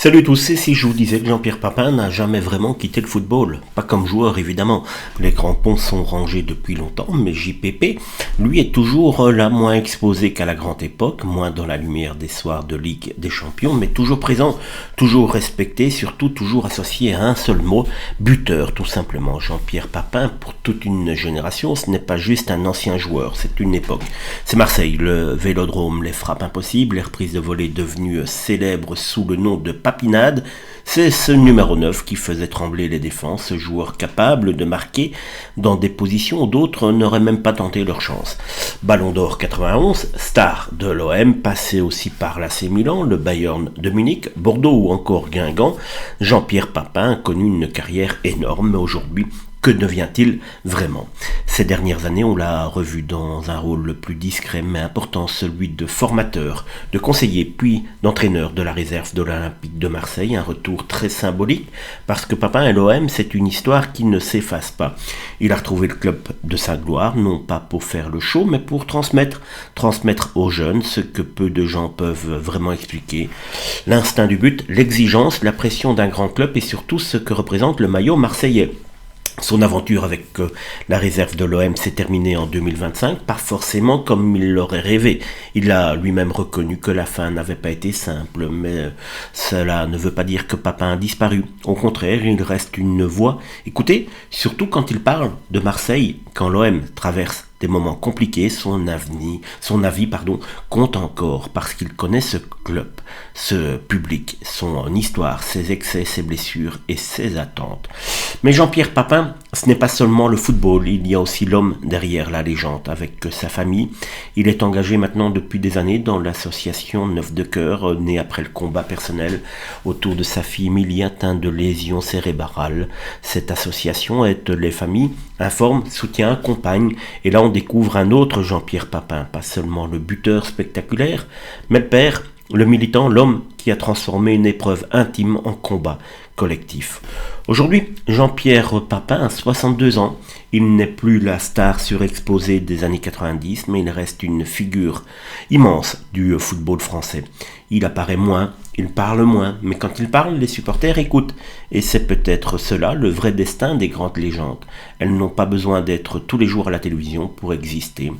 Salut à tous, et si je vous disais que Jean-Pierre Papin n'a jamais vraiment quitté le football? Pas comme joueur évidemment, les crampons sont rangés depuis longtemps, mais JPP, lui est toujours là, moins exposé qu'à la grande époque, moins dans la lumière des soirs de Ligue des Champions, mais toujours présent, toujours respecté, surtout toujours associé à un seul mot, buteur tout simplement. Jean-Pierre Papin, pour toute une génération, ce n'est pas juste un ancien joueur, c'est une époque. C'est Marseille, le Vélodrome, les frappes impossibles, les reprises de volée devenues célèbres sous le nom de Papinade, c'est ce numéro 9 qui faisait trembler les défenses, joueur capable de marquer dans des positions où d'autres n'auraient même pas tenté leur chance. Ballon d'or 91, star de l'OM, passé aussi par l'AC Milan, le Bayern de Munich, Bordeaux ou encore Guingamp, Jean-Pierre Papin a connu une carrière énorme, mais aujourd'hui, que devient-il vraiment? Ces dernières années, on l'a revu dans un rôle le plus discret mais important, celui de formateur, de conseiller, puis d'entraîneur de la réserve de l'Olympique de Marseille, un retour très symbolique, parce que Papin et l'OM, c'est une histoire qui ne s'efface pas. Il a retrouvé le club de sa gloire, non pas pour faire le show, mais pour transmettre aux jeunes ce que peu de gens peuvent vraiment expliquer. L'instinct du but, l'exigence, la pression d'un grand club et surtout ce que représente le maillot marseillais. Son aventure avec la réserve de l'OM s'est terminée en 2025, pas forcément comme il l'aurait rêvé. Il a lui-même reconnu que la fin n'avait pas été simple, mais cela ne veut pas dire que Papin a disparu. Au contraire, il reste une voix. Écoutez, surtout quand il parle de Marseille, quand l'OM traverse des moments compliqués, son avis compte encore parce qu'il connaît ce club, ce public, son histoire, ses excès, ses blessures et ses attentes. Mais Jean-Pierre Papin, ce n'est pas seulement le football, il y a aussi l'homme derrière la légende, avec sa famille. Il est engagé maintenant depuis des années dans l'association Neuf de Cœur, née après le combat personnel autour de sa fille Émilie atteinte de lésions cérébrales. Cette association aide les familles, informe, soutient, accompagne, et là on découvre un autre Jean-Pierre Papin, pas seulement le buteur spectaculaire, mais le père, le militant, l'homme qui a transformé une épreuve intime en combat collectif. Aujourd'hui, Jean-Pierre Papin a 62 ans. Il n'est plus la star surexposée des années 90, mais il reste une figure immense du football français. Il apparaît moins, il parle moins, mais quand il parle, les supporters écoutent. Et c'est peut-être cela le vrai destin des grandes légendes. Elles n'ont pas besoin d'être tous les jours à la télévision pour exister.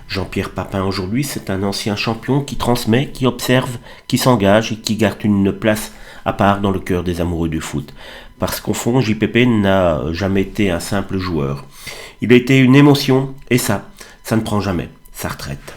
Jean-Pierre Papin aujourd'hui, c'est un ancien champion qui transmet, qui observe, qui s'engage et qui garde une place à part dans le cœur des amoureux du foot. Parce qu'au fond, JPP n'a jamais été un simple joueur. Il a été une émotion, et ça ne prend jamais sa retraite.